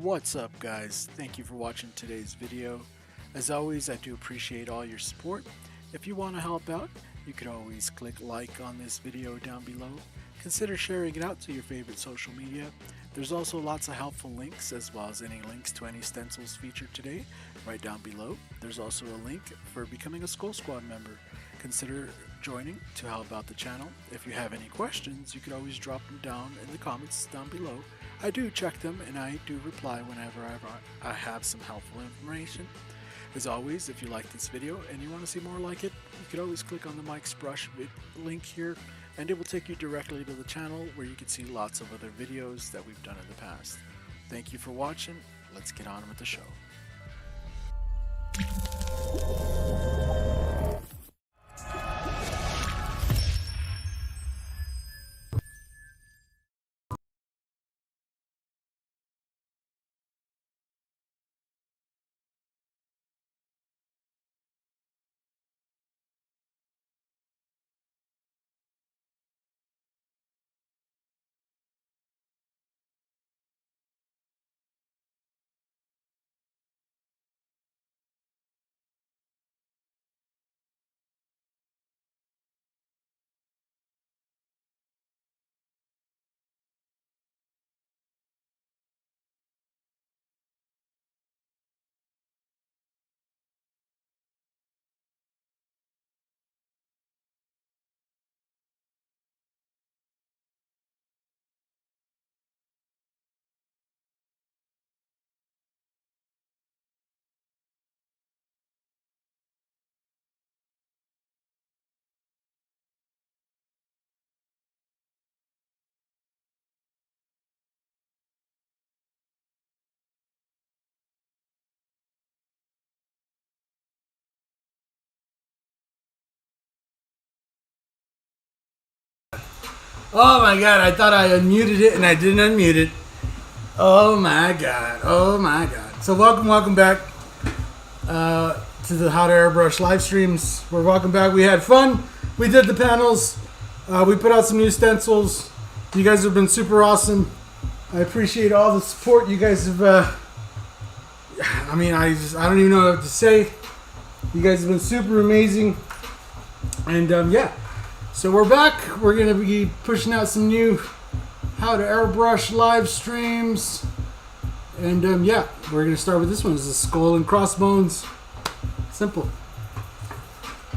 What's up, guys? Thank you for watching today's video. As always, I do appreciate all your support. If you want to help out, you can always click like on this video down below. Consider sharing it out to your favorite social media. There's also lots of helpful links, as well as any links to any stencils featured today right down below. There's also a link for becoming a Skull Squad member. Consider joining to help out the channel. If you have any questions, you can always drop them down in the comments down below. I do check them and I do reply whenever I have some helpful information. As always, if you like this video and you want to see more like it, you can always click on the Mike's Brush link here and it will take you directly to the channel where you can see lots of other videos that we've done in the past. Thank you for watching. Let's get on with the show. Oh my god, I thought I unmuted it and I didn't unmute it. Oh my god, oh my god. So welcome back to the How to Airbrush live streams. We're welcome back. We had fun. We did the panels. We put out some new stencils. You guys have been super awesome. I appreciate all the support you guys have. I don't even know what to say. You guys have been super amazing. And yeah. So we're back. We're going to be pushing out some new How to Airbrush live streams. And yeah, we're going to start with this one. This is Skull and Crossbones. Simple.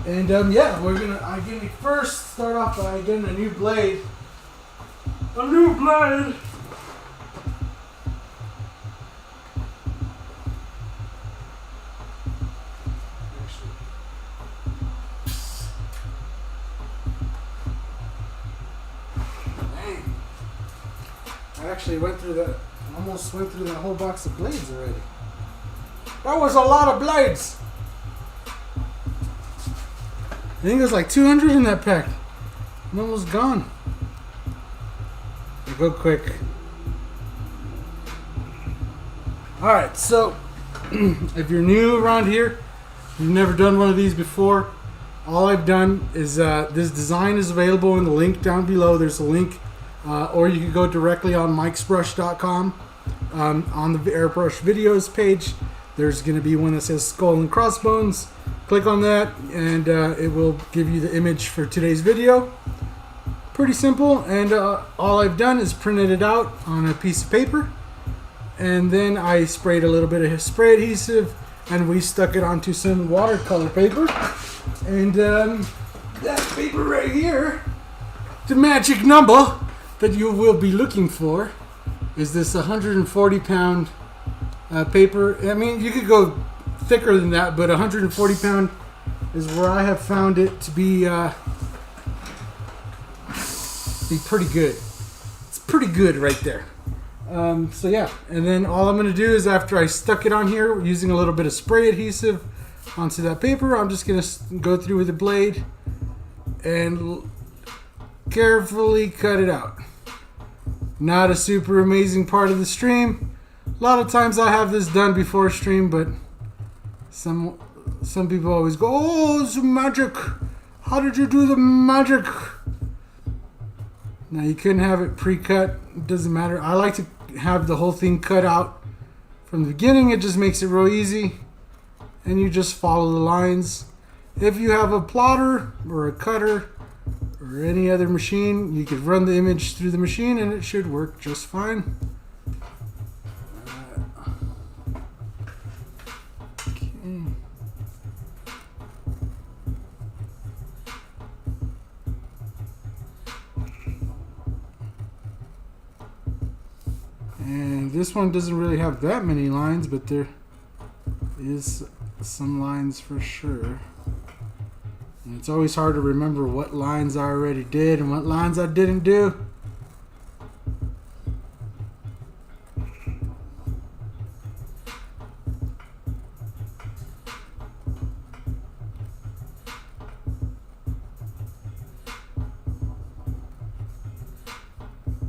And yeah, I'm going to first start off by getting a new blade. A new blade! I actually almost went through that whole box of blades already. That was a lot of blades. I think there's like 200 in that pack. I'm almost gone. Go quick. Alright, so if you're new around here, you've never done one of these before, all I've done is this design is available in the link down below. There's a link. Or you can go directly on mikesbrush.com. On the Airbrush videos page, there's going to be one that says Skull and Crossbones. Click on that and it will give you the image for today's video. Pretty simple, and all I've done is printed it out on a piece of paper, and then I sprayed a little bit of spray adhesive and we stuck it onto some watercolor paper. And that paper right here, the magic number that you will be looking for, is this 140 pound paper. I mean, you could go thicker than that, but 140 pound is where I have found it to be pretty good. It's pretty good right there. So yeah, and then all I'm going to do is, after I stuck it on here using a little bit of spray adhesive onto that paper, I'm just going to go through with the blade and carefully cut it out. Not a super amazing part of the stream. A lot of times I have this done before stream, but some people always go, "Oh, it's magic. How did you do the magic?" Now, you couldn't have it pre-cut. It doesn't matter. I like to have the whole thing cut out from the beginning. It just makes it real easy, and you just follow the lines. If you have a plotter or a cutter or any other machine, you could run the image through the machine and it should work just fine. Okay. And this one doesn't really have that many lines, but there is some lines for sure. And it's always hard to remember what lines I already did and what lines I didn't do.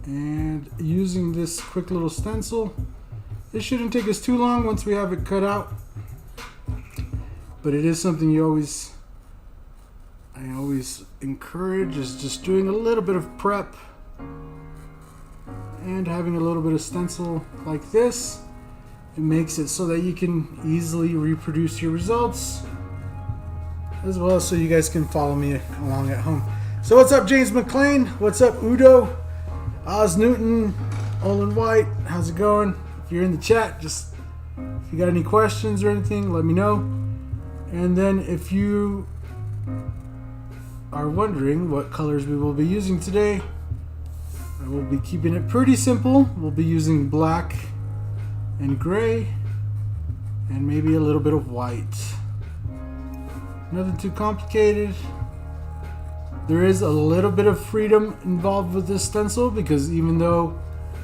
And using this quick little stencil, it shouldn't take us too long once we have it cut out. But it is something I always encourage, is just doing a little bit of prep and having a little bit of stencil like this. It makes it so that you can easily reproduce your results, as well as so you guys can follow me along at home. So what's up, James McLean? What's up, Udo? Oz Newton, Olin White, how's it going? If you're in the chat, just if you got any questions or anything, let me know. And then if you are wondering what colors we will be using today, I will be keeping it pretty simple. We'll be using black and gray and maybe a little bit of white. Nothing too complicated. There is a little bit of freedom involved with this stencil, because even though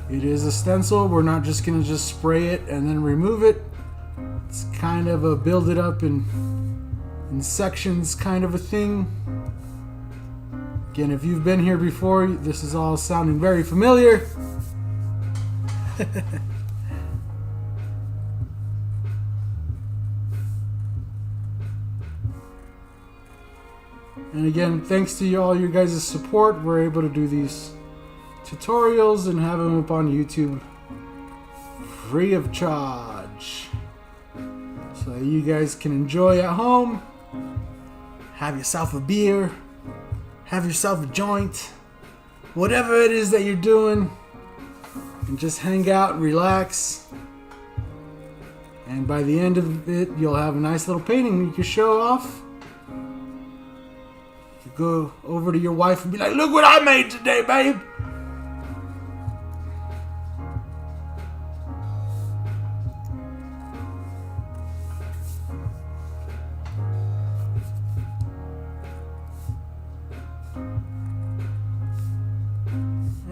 it is a stencil, we're not just going to just spray it and then remove it. It's kind of a build it up in sections kind of a thing. Again, if you've been here before, this is all sounding very familiar. And again, thanks to all your guys' support, we're able to do these tutorials and have them up on YouTube free of charge, so that you guys can enjoy at home, have yourself a beer, have yourself a joint, whatever it is that you're doing, and just hang out and relax. And by the end of it, you'll have a nice little painting you can show off. You could go over to your wife and be like, "Look what I made today, babe."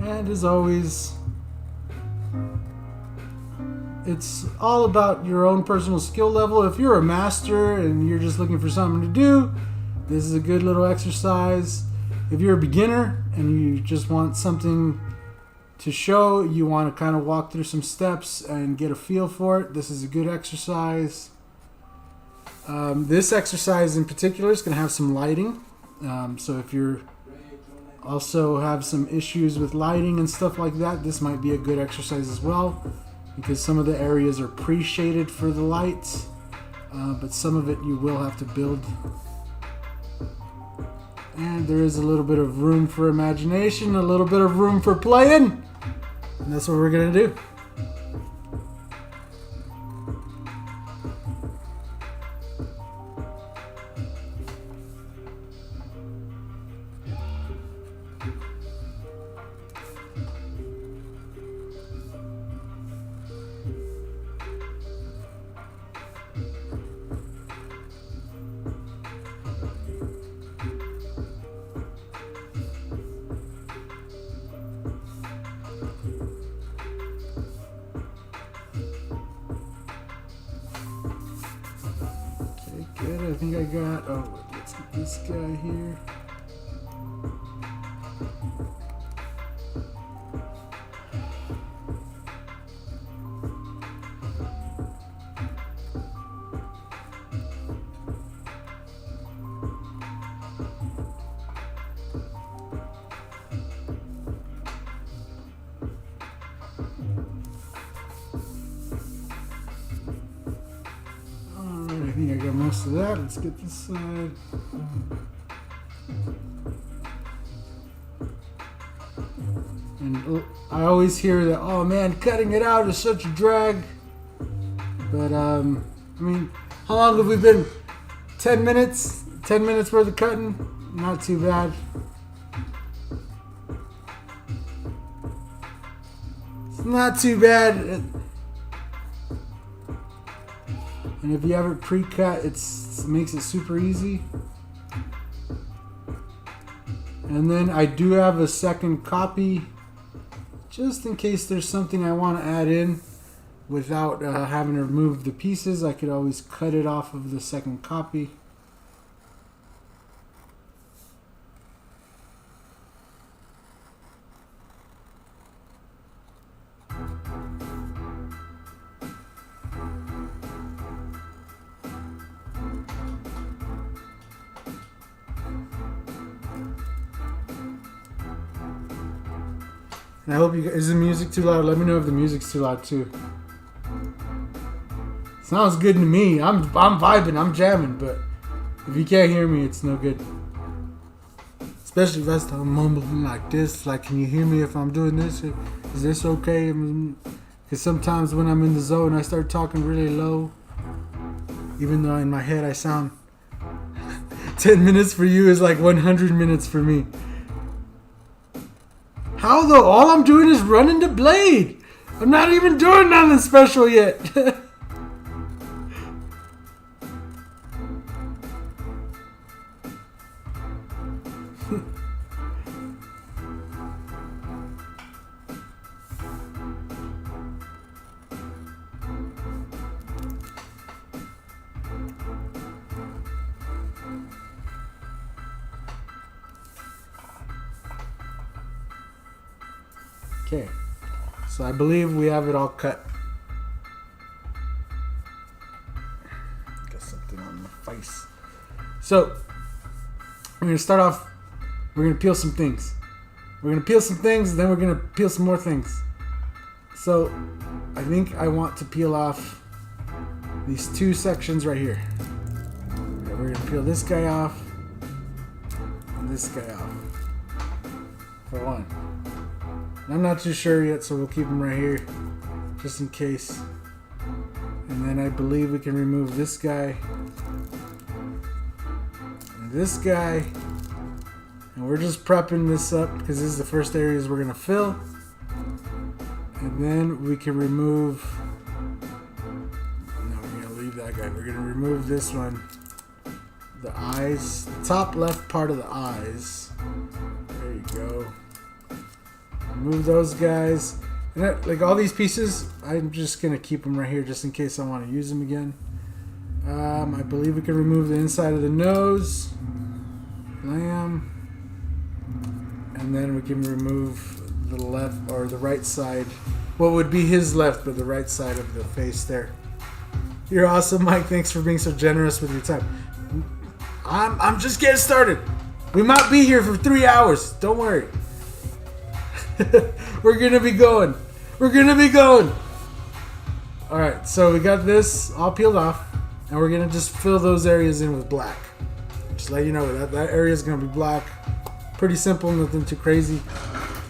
And as always, it's all about your own personal skill level. If you're a master and you're just looking for something to do, this is a good little exercise. If you're a beginner and you just want something to show, you want to kind of walk through some steps and get a feel for it, this is a good exercise. This exercise in particular is going to have some lighting. So if you're also have some issues with lighting and stuff like that, this might be a good exercise as well, because some of the areas are pre-shaded for the lights, but some of it you will have to build. And there is a little bit of room for imagination, a little bit of room for playing, and that's what we're gonna do. Good, I think I got, let's get this guy here. most of that. Let's get this side. And I always hear that, oh man, cutting it out is such a drag. But I mean, how long have we been? 10 minutes? 10 minutes worth of cutting? Not too bad. It's not too bad. And if you have it pre-cut, it makes it super easy. And then I do have a second copy, just in case there's something I want to add in without having to remove the pieces. I could always cut it off of the second copy. And I hope you guys, is the music too loud? Let me know if the music's too loud too. Sounds good to me. I'm vibing, I'm jamming, but if you can't hear me, it's no good. Especially if I start mumbling like this, like, can you hear me if I'm doing this? Is this okay? Because sometimes when I'm in the zone, I start talking really low, even though in my head I sound 10 minutes for you is like 100 minutes for me. How though? All I'm doing is running the blade. I'm not even doing nothing special yet. Okay, so I believe we have it all cut. Got something on my face. So, we're going to start off, we're going to peel some things. We're going to peel some things, then we're going to peel some more things. So, I think I want to peel off these two sections right here. Okay, we're going to peel this guy off, and this guy off, for one. I'm not too sure yet, so we'll keep them right here, just in case. And then I believe we can remove this guy, and this guy, and we're just prepping this up because this is the first areas we're gonna fill. And then we can remove. No, we're gonna leave that guy. We're gonna remove this one, the eyes, the top left part of the eyes. There you go. Remove those guys. And that, like all these pieces, I'm just going to keep them right here just in case I want to use them again. I believe we can remove the inside of the nose. Lamb. And then we can remove the left or the right side. What would be his left, but the right side of the face there. You're awesome, Mike. Thanks for being so generous with your time. I'm just getting started. We might be here for 3 hours. Don't worry. We're gonna be going. We're gonna be going. Alright, so we got this all peeled off, and we're gonna just fill those areas in with black. Just let you know that area is gonna be black. Pretty simple, nothing too crazy.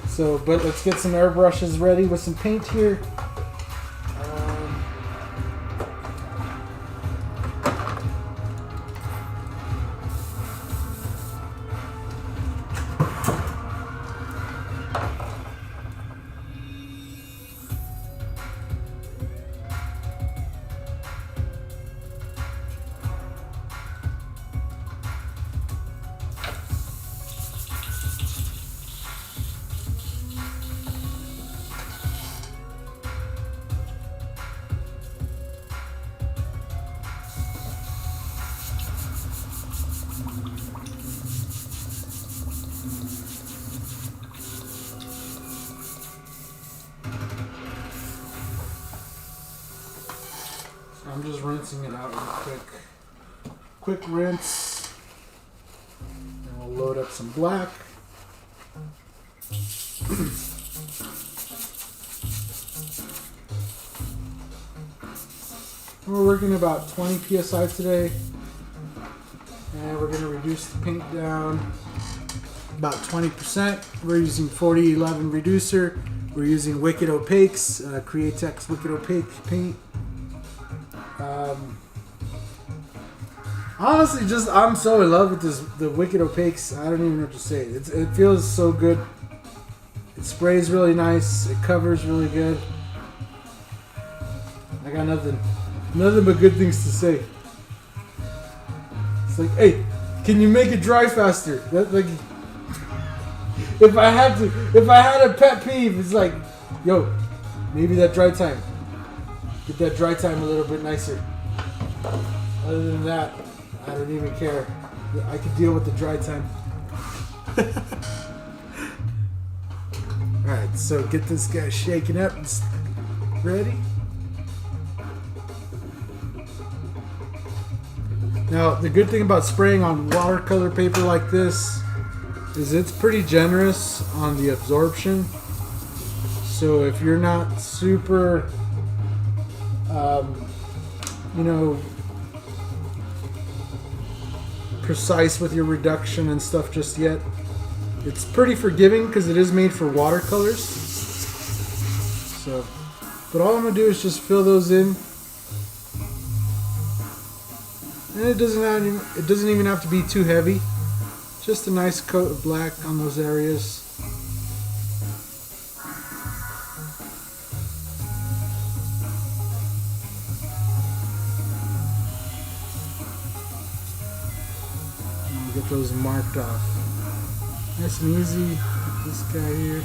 So, but let's get some airbrushes ready with some paint here. I'm just rinsing it out real quick rinse, and we'll load up some black. We're working about 20 psi today. we're going to reduce the paint down about 20%. We're using 4011 reducer. We're using Wicked Opaques, Createx Wicked Opaque paint. Honestly, I'm so in love with the Wicked Opaques. I don't even know what to say. It feels so good. It sprays really nice. It covers really good. I got nothing but good things to say. It's like, hey, can you make it dry faster? If I had a pet peeve, it's like, yo, maybe that dry time. Get that dry time a little bit nicer. Other than that, I don't even care. I can deal with the dry time. Alright, so get this guy shaken up and ready. Now, the good thing about spraying on watercolor paper like this is it's pretty generous on the absorption. So if you're not super, precise with your reduction and stuff just yet, it's pretty forgiving because it is made for watercolors. So, but all I'm gonna do is just fill those in, and it doesn't even have to be too heavy. Just a nice coat of black on those areas. Get those marked off. Nice and easy. This guy here.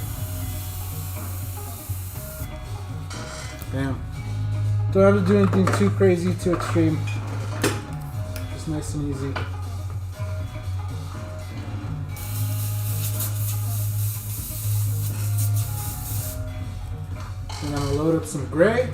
Bam. Don't have to do anything too crazy, too extreme. Just nice and easy. And I'm gonna load up some gray.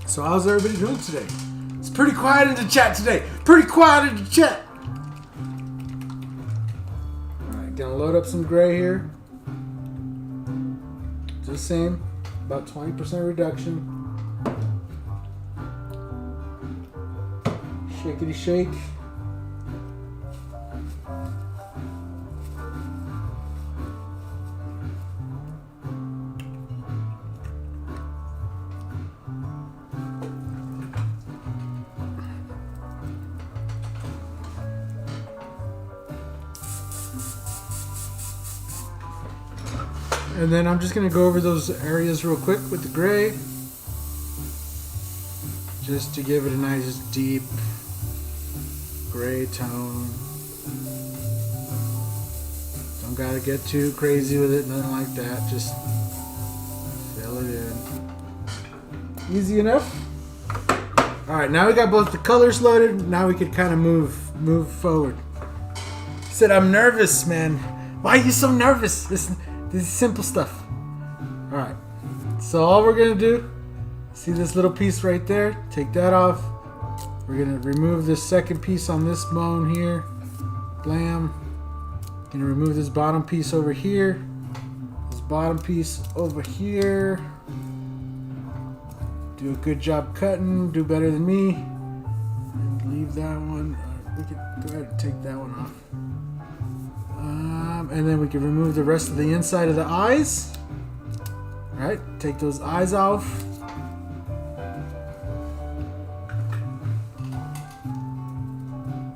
So how's everybody doing today? It's pretty quiet in the chat today. Pretty quiet in the chat. Alright, gonna load up some gray here. Just the same. About 20% reduction. Shakety shake. And then I'm just going to go over those areas real quick with the gray. Just to give it a nice deep gray tone. Don't got to get too crazy with it, nothing like that. Just fill it in. Easy enough. Alright, now we got both the colors loaded. Now we can kind of move forward. He said, I'm nervous, man. Why are you so nervous? This is simple stuff. Alright, so all we're going to do, see this little piece right there? Take that off. We're going to remove this second piece on this bone here. Blam. Going to remove this bottom piece over here. This bottom piece over here. Do a good job cutting. Do better than me. And leave that one. We can go ahead and take that one off. And then we can remove the rest of the inside of the eyes. Alright, take those eyes off.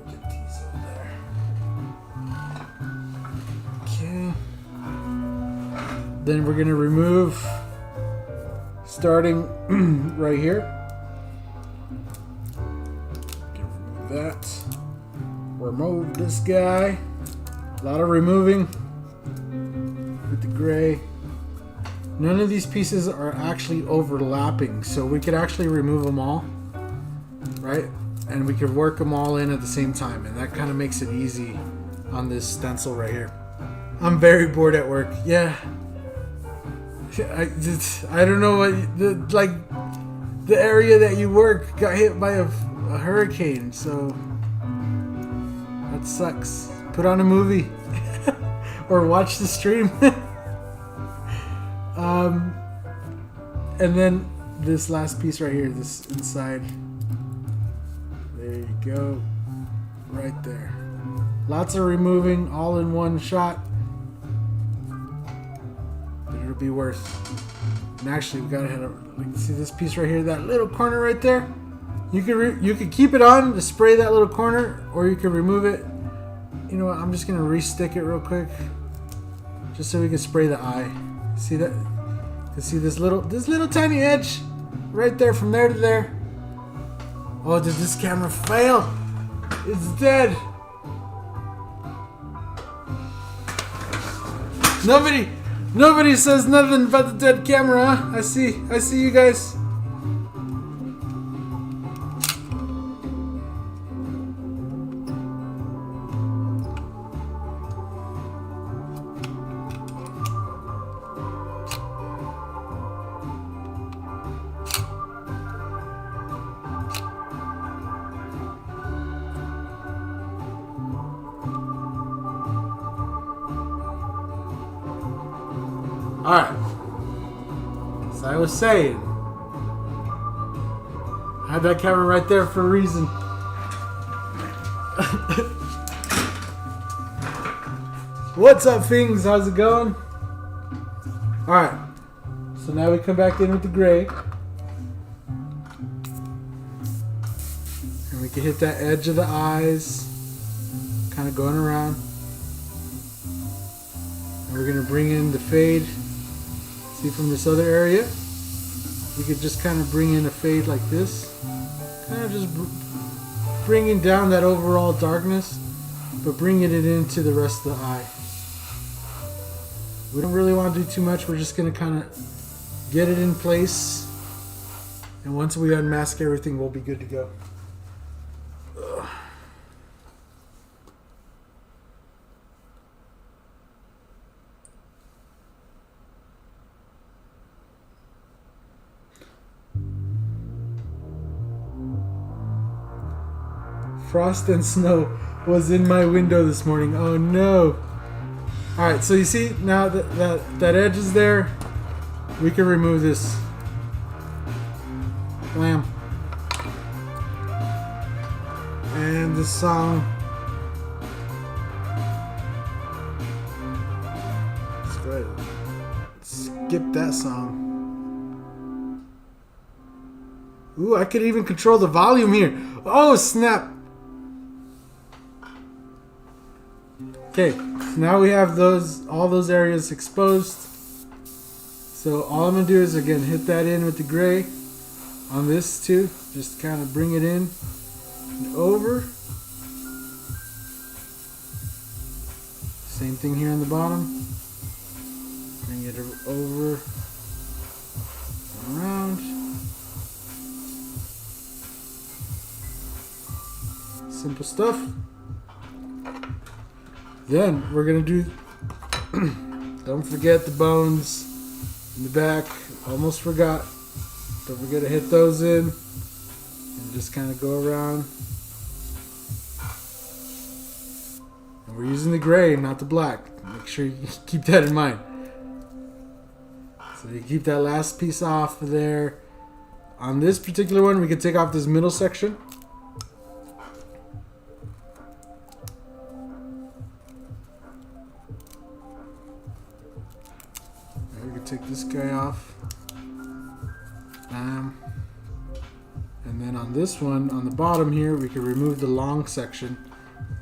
Get these over there. Okay. Then we're going to remove, starting right here. Remove that. Remove this guy. A lot of removing with the gray. None of these pieces are actually overlapping, so we could actually remove them all, right? And we could work them all in at the same time, and that kind of makes it easy on this stencil right here. I'm very bored at work. Yeah. I don't know what the area that you work got hit by a hurricane, so that sucks. Put on a movie or watch the stream. And then this last piece right here, this inside. There you go, right there. Lots of removing, all in one shot. But it'll be worth. And actually, we gotta hit. We can see this piece right here, that little corner right there. You could keep it on to spray that little corner, or you can remove it. You know what? I'm just gonna re-stick it real quick, just so we can spray the eye. See that? You can see this little tiny edge right there, from there to there. Oh, did this camera fail? It's dead. Nobody says nothing about the dead camera, huh? I see you guys. Alright, as I was saying, I had that camera right there for a reason. What's up, Fings? How's it going? Alright, so now we come back in with the gray. And we can hit that edge of the eyes, kind of going around. And we're going to bring in the fade. See, from this other area, we could just kind of bring in a fade like this, kind of just bringing down that overall darkness, but bringing it into the rest of the eye. We don't really want to do too much. We're just going to kind of get it in place, and once we unmask everything, we'll be good to go. Ugh. Frost and snow was in my window this morning. Oh no. Alright, so you see now that edge is there. We can remove this. Blam. And this song. Let's go ahead and skip that song. Ooh, I could even control the volume here. Oh snap. Okay, so now we have all those areas exposed. So all I'm gonna do is again hit that in with the gray on this too. Just kind of bring it in and over. Same thing here on the bottom. Bring it over and around. Simple stuff. Then we're gonna do, don't forget the bones in the back. Almost forgot. Don't forget to hit those in and just kind of go around. And we're using the gray, not the black. Make sure you keep that in mind. So you keep that last piece off of there. On this particular one, we can take off this middle section. Take this guy off. And then on this one, on the bottom here, we can remove the long section,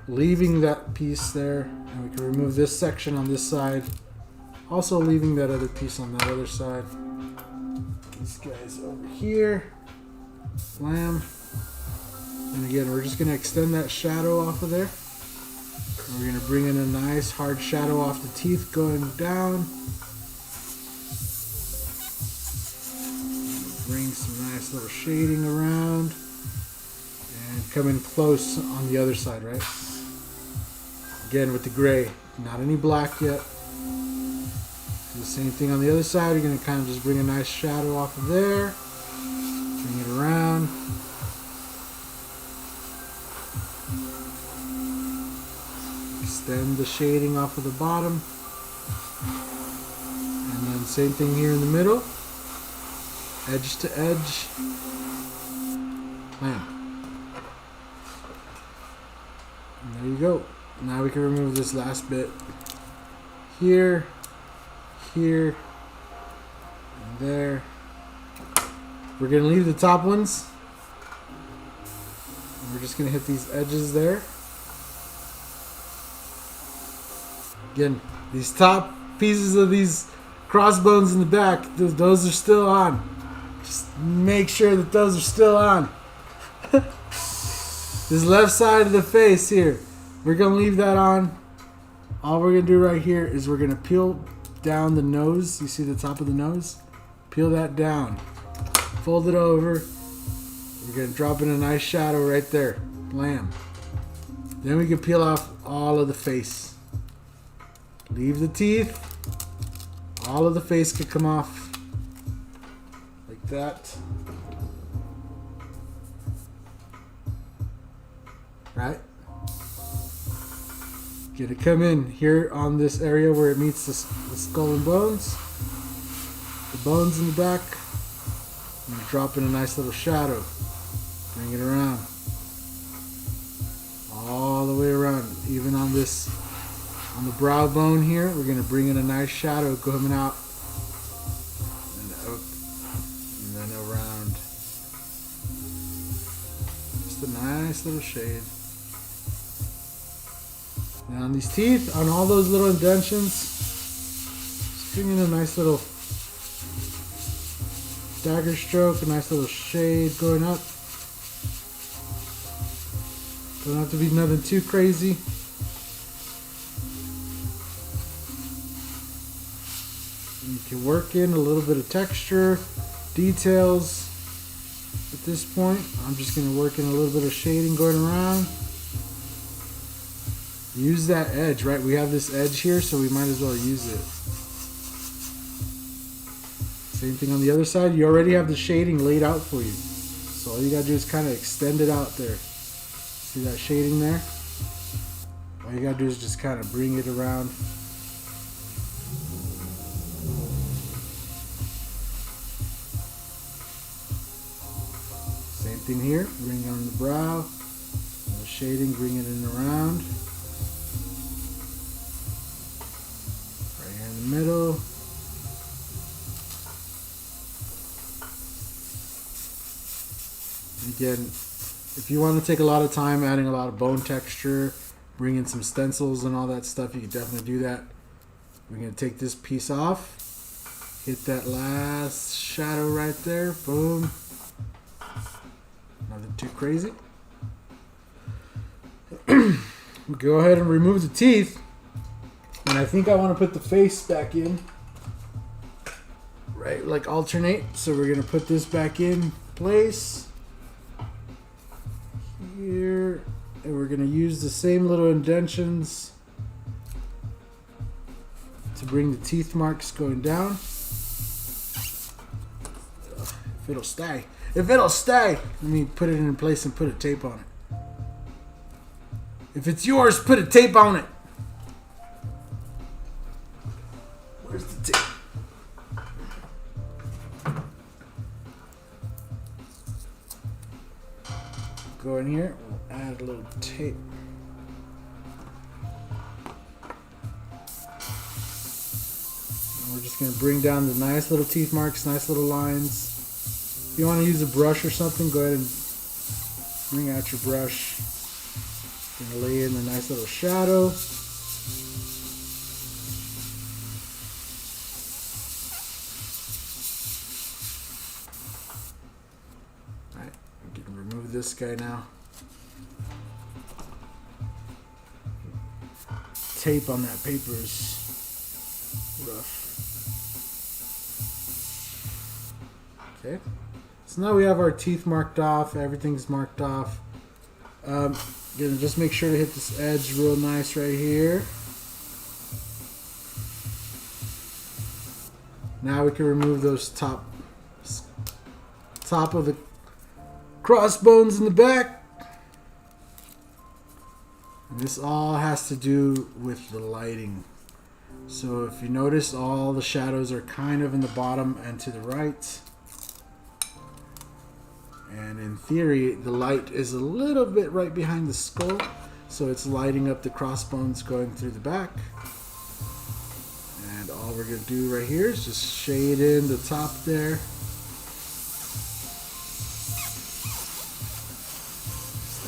leaving that piece there, and we can remove this section on this side Also leaving that other piece on that other side. These guys over here. Blam. And again, we're just going to extend that shadow off of there. And we're going to bring in a nice hard shadow off the teeth going down. Bring some nice little shading around. And come in close on the other side, right? Again with the gray. Not any black yet. Do the same thing on the other side. You're going to kind of just bring a nice shadow off of there. Bring it around. Extend the shading off of the bottom. And then same thing here in the middle. Edge to edge. Bam. And there you go. Now we can remove this last bit. Here. Here. And there. We're going to leave the top ones. And we're just going to hit these edges there. Again, these top pieces of these crossbones in the back, those are still on. Just make sure that those are still on. This left side of the face here, we're going to leave that on. All we're going to do right here is we're going to peel down the nose. You see the top of the nose? Peel that down. Fold it over. We're going to drop in a nice shadow right there. Blam. Then we can peel off all of the face. Leave the teeth. All of the face could come off. Like that. Right? Gonna come in here on this area where it meets the skull and bones. The bones in the back. I'm gonna drop in a nice little shadow. Bring it around. All the way around. Even on this, on the brow bone here, we're gonna bring in a nice shadow coming out. And out. And then around. Just a nice little shade. And on these teeth, on all those little indentions, just bring in a nice little dagger stroke, a nice little shade going up. Don't have to be nothing too crazy. And you can work in a little bit of texture, details. At this point, I'm just going to work in a little bit of shading going around. Use that edge, right? We have this edge here, so we might as well use it. Same thing on the other side. You already have the shading laid out for you. So all you gotta do is kind of extend it out there. See that shading there? All you gotta do is just kind of bring it around. Same thing here. Bring it on the brow. The shading, bring it in around. Middle. Again, if you want to take a lot of time adding a lot of bone texture, bring in some stencils and all that stuff, you can definitely do that. We're going to take this piece off, hit that last shadow right there, boom. Nothing too crazy. Go ahead and remove the teeth. And I think I want to put the face back in. Right, like alternate. So we're going to put this back in place. Here. And we're going to use the same little indentions to bring the teeth marks going down. If it'll stay. If it'll stay. Let me put it in place and put a tape on it. If it's yours, put a tape on it. Where's the tape? Go in here, we'll add a little tape. And we're just going to bring down the nice little teeth marks, nice little lines. If you want to use a brush or something, go ahead and bring out your brush. Going to lay in a nice little shadow. remove this guy now. Tape on that paper is rough. Okay, so now we have our teeth marked off. Everything's marked off. Gonna just make sure to hit this edge real nice right here. Now we can remove those top of the crossbones in the back. And this all has to do with the lighting. So if you notice, all the shadows are kind of in the bottom and to the right. And in theory, the light is a little bit right behind the skull, so it's lighting up the crossbones going through the back. And all we're going to do right here is just shade in the top there.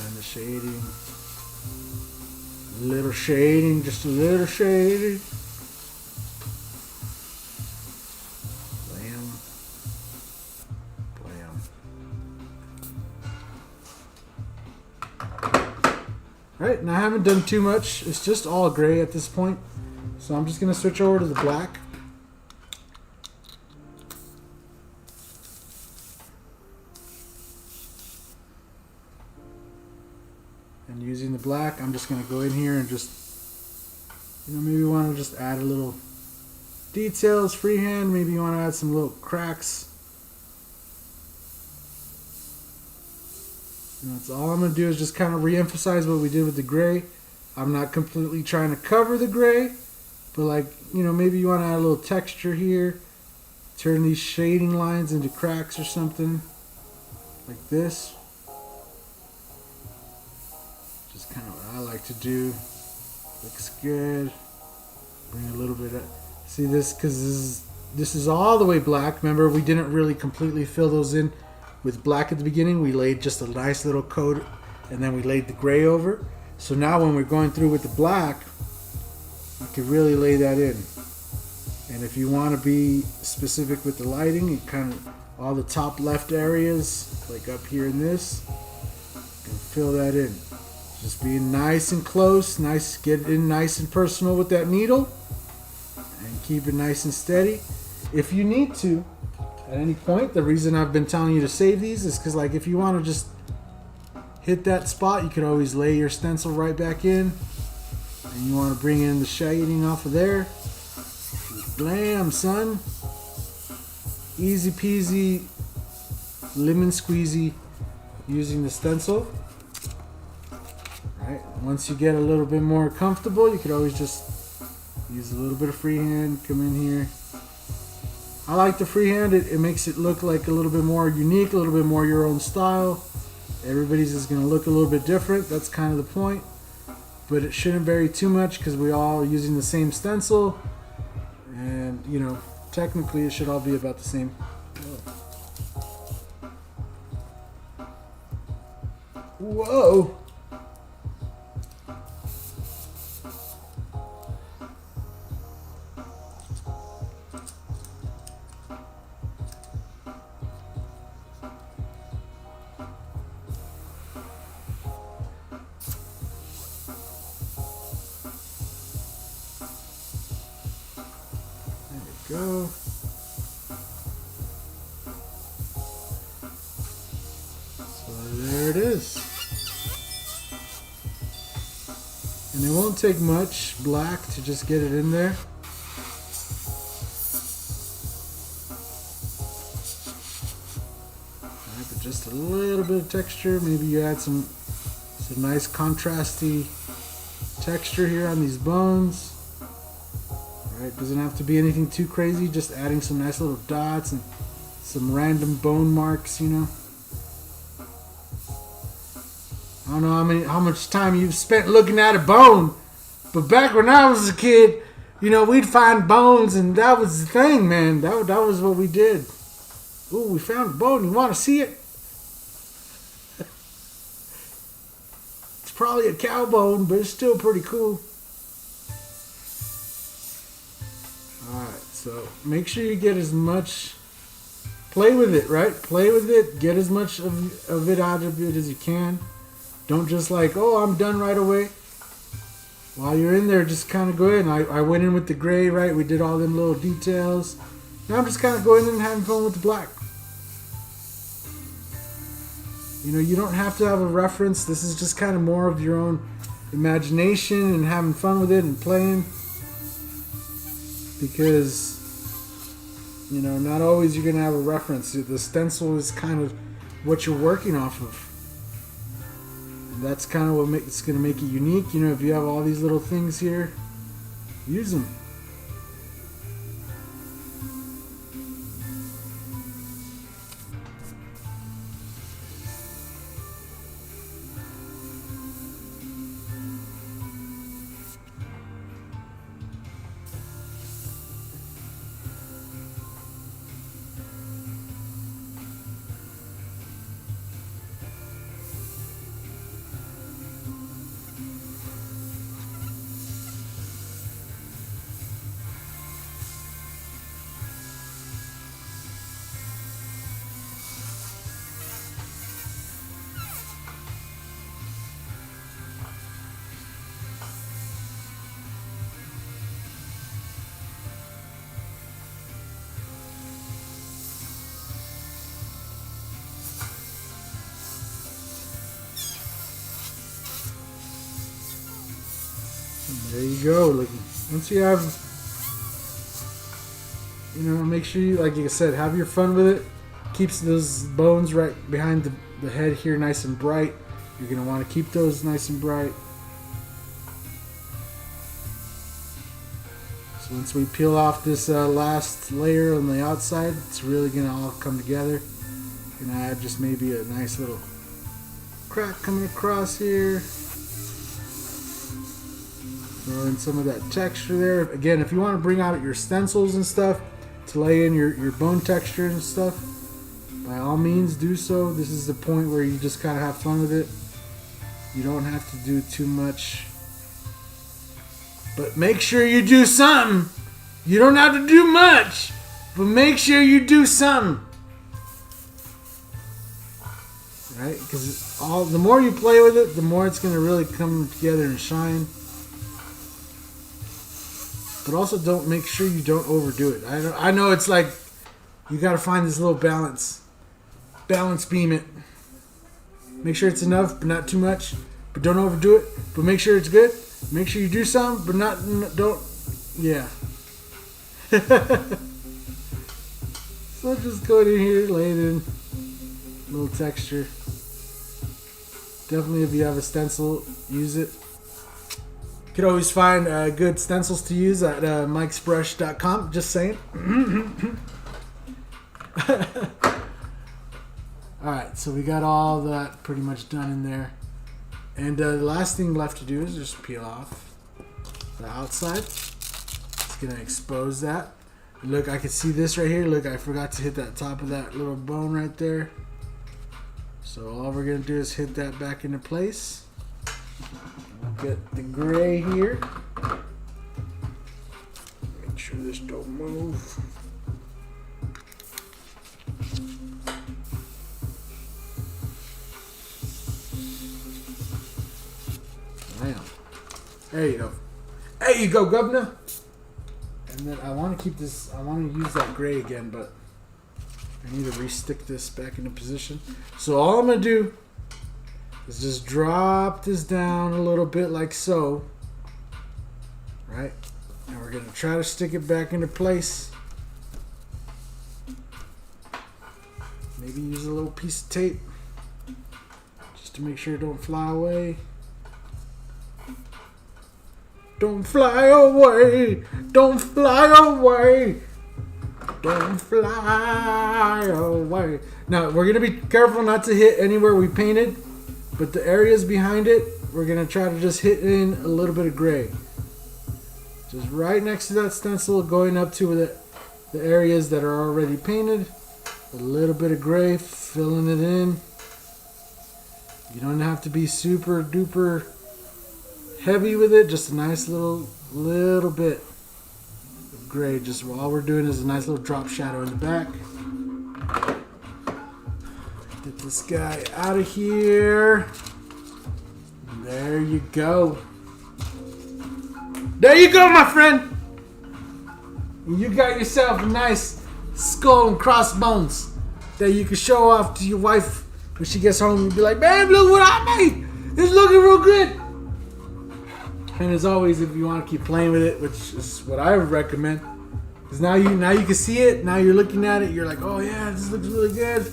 And the shading. Little shading, just a little shading. Blam. Blam. Alright, now I haven't done too much. It's just all gray at this point. So I'm just going to switch over to the black. And using the black, I'm just going to go in here and just, maybe you want to just add a little details freehand. Maybe you want to add some little cracks. And that's all I'm going to do is just kind of re-emphasize what we did with the gray. I'm not completely trying to cover the gray, but maybe you want to add a little texture here. Turn these shading lines into cracks or something like this. Just kind of what I like to do. Looks good. Bring a little bit of, see this, because this is all the way black. Remember, we didn't really completely fill those in with black at the beginning. We laid just a nice little coat, and then we laid the gray over. So now when we're going through with the black, you can really lay that in. And if you want to be specific with the lighting, you kind of, all the top left areas, like up here in this, you can fill that in. Just being nice and close, nice, get it in nice and personal with that needle, and keep it nice and steady. If you need to, at any point, the reason I've been telling you to save these is because, if you want to just hit that spot, you can always lay your stencil right back in, and you want to bring in the shading off of there. Blam, son. Easy peasy, lemon squeezy, using the stencil. Right. Once you get a little bit more comfortable, you could always just use a little bit of freehand, come in here. I like the freehand, it makes it look like a little bit more unique, a little bit more your own style. Everybody's is going to look a little bit different, that's kind of the point. But it shouldn't vary too much because we all are using the same stencil. And, technically it should all be about the same. Whoa! Go. So there it is. And it won't take much black to just get it in there. Alright, but just a little bit of texture. Maybe you add some nice contrasty texture here on these bones. Right, doesn't have to be anything too crazy, just adding some nice little dots and some random bone marks, I don't know how much time you've spent looking at a bone, but back when I was a kid, we'd find bones and that was the thing, man. That was what we did. Ooh, we found a bone. You want to see it? It's probably a cow bone, but it's still pretty cool. Alright, so make sure you get as much play with it, right? Play with it. Get as much of it out of it as you can. Don't just like, oh, I'm done right away. While you're in there, just kind of go in. I went in with the gray, right? We did all them little details. Now I'm just kind of going in and having fun with the black. You know, you don't have to have a reference. This is just kind of more of your own imagination and having fun with it and playing. Because, you know, not always you're going to have a reference. The stencil is kind of what you're working off of. And that's kind of what it's going to make it unique. You know, if you have all these little things here, use them. There you go. Like, once you have, you know, make sure you, like I said, have your fun with it. Keeps those bones right behind the head here nice and bright. You're going to want to keep those nice and bright. So once we peel off this last layer on the outside, it's really going to all come together. Going to add just maybe a nice little crack coming across here. Throw in some of that texture there. Again, if you want to bring out your stencils and stuff to lay in your bone texture and stuff, by all means do so. This is the point where you just kind of have fun with it. You don't have to do too much. But make sure you do something. You don't have to do much, but make sure you do something. Right? Because the more you play with it, the more it's going to really come together and shine. But also make sure you don't overdo it. I know it's like you got to find this little balance. Balance beam it. Make sure it's enough, but not too much. But don't overdo it. But make sure it's good. Make sure you do something, but don't. Yeah. So just go in here, lay it in. Little texture. Definitely, if you have a stencil, use it. You can always find good stencils to use at mikesbrush.com. Just saying. Alright, so we got all that pretty much done in there. And the last thing left to do is just peel off the outside. It's going to expose that. Look, I can see this right here. Look, I forgot to hit that top of that little bone right there. So all we're going to do is hit that back into place. Get the gray here. Make sure this don't move. Bam. There you go. There you go, governor. And then I want to keep this, I want to use that gray again, but I need to re-stick this back into position. So all I'm going to do is just drop this down a little bit like so. Right? And we're going to try to stick it back into place. Maybe use a little piece of tape just to make sure it don't fly away. Don't fly away. Don't fly away. Don't fly away. Now, we're going to be careful not to hit anywhere we painted. But the areas behind it, we're going to try to just hit in a little bit of gray. Just right next to that stencil, going up to the areas that are already painted. A little bit of gray, filling it in. You don't have to be super duper heavy with it. Just a nice little bit of gray. Just all we're doing is a nice little drop shadow in the back. Get this guy out of here. There you go. There you go, my friend. You got yourself a nice skull and crossbones that you can show off to your wife when she gets home and be like, babe, look what I made. It's looking real good. And as always, if you want to keep playing with it, which is what I would recommend, because now you can see it. Now you're looking at it. You're like, oh yeah, this looks really good.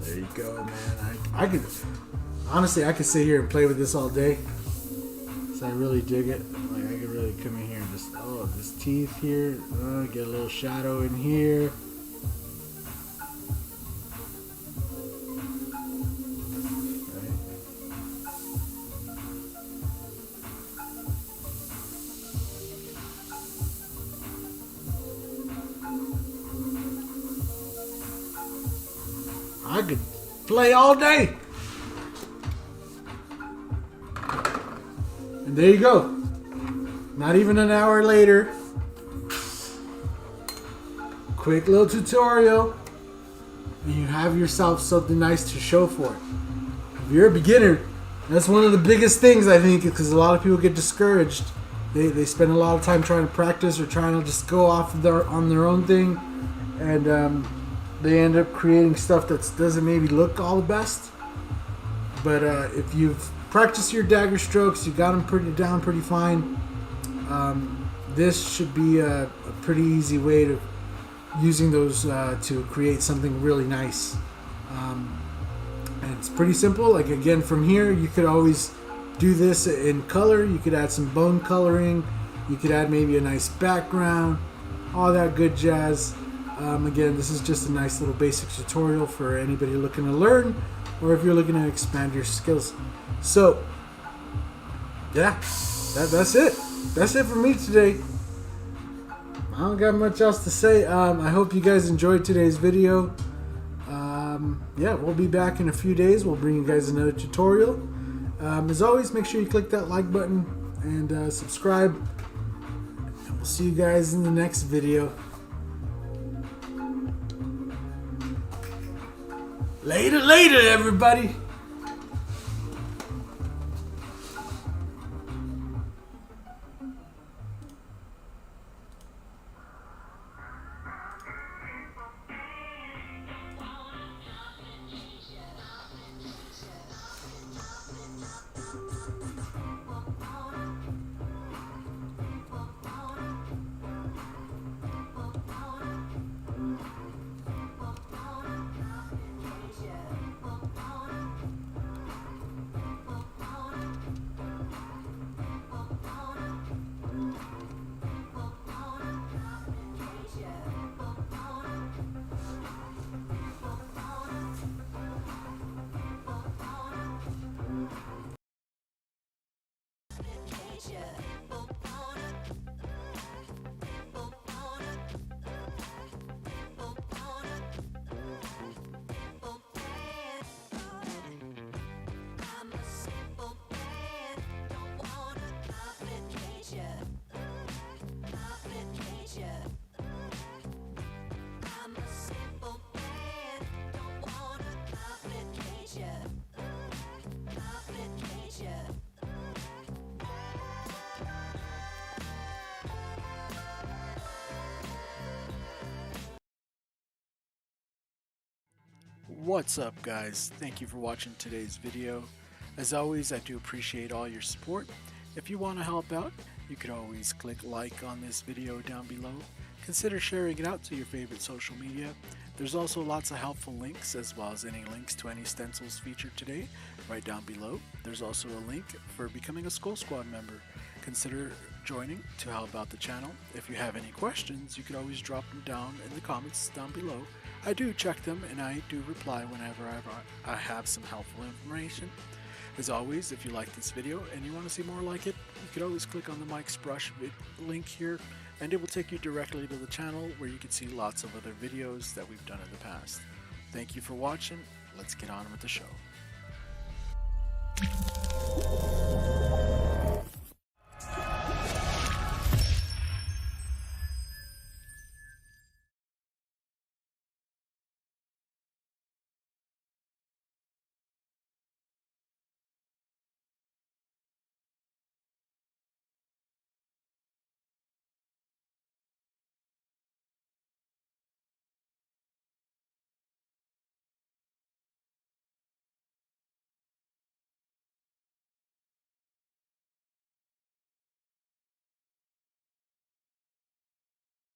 There you go, man. I could honestly, I could sit here and play with this all day. So I really dig it. Like I could really come in here and just this teeth here. Get a little shadow in here. I could play all day. And there you go. Not even an hour later. Quick little tutorial. And you have yourself something nice to show for it. If you're a beginner, that's one of the biggest things I think, because a lot of people get discouraged. They spend a lot of time trying to practice or trying to just go off of on their own thing. And they end up creating stuff that doesn't maybe look all the best. But if you've practiced your dagger strokes, you got them down pretty fine, this should be a pretty easy way to using those to create something really nice. And it's pretty simple. Like again, from here you could always do this in color. You could add some bone coloring. You could add maybe a nice background, all that good jazz. Again, this is just a nice little basic tutorial for anybody looking to learn, or if you're looking to expand your skills. So, yeah, that's it. That's it for me today. I don't got much else to say. I hope you guys enjoyed today's video. Yeah, we'll be back in a few days. We'll bring you guys another tutorial. As always, make sure you click that like button and subscribe. And we'll see you guys in the next video. Later, everybody. What's up, guys? Thank you for watching today's video. As always, I do appreciate all your support. If you want to help out, you could always click like on this video down below. Consider sharing it out to your favorite social media. There's also lots of helpful links, as well as any links to any stencils featured today right down below. There's also a link for becoming a Skull Squad member. Consider joining to help out the channel. If you have any questions, you can always drop them down in the comments down below. I do check them and I do reply whenever I have some helpful information. As always, if you like this video and you want to see more like it, you can always click on the Mike's Brush link here, and it will take you directly to the channel where you can see lots of other videos that we've done in the past. Thank you for watching. Let's get on with the show.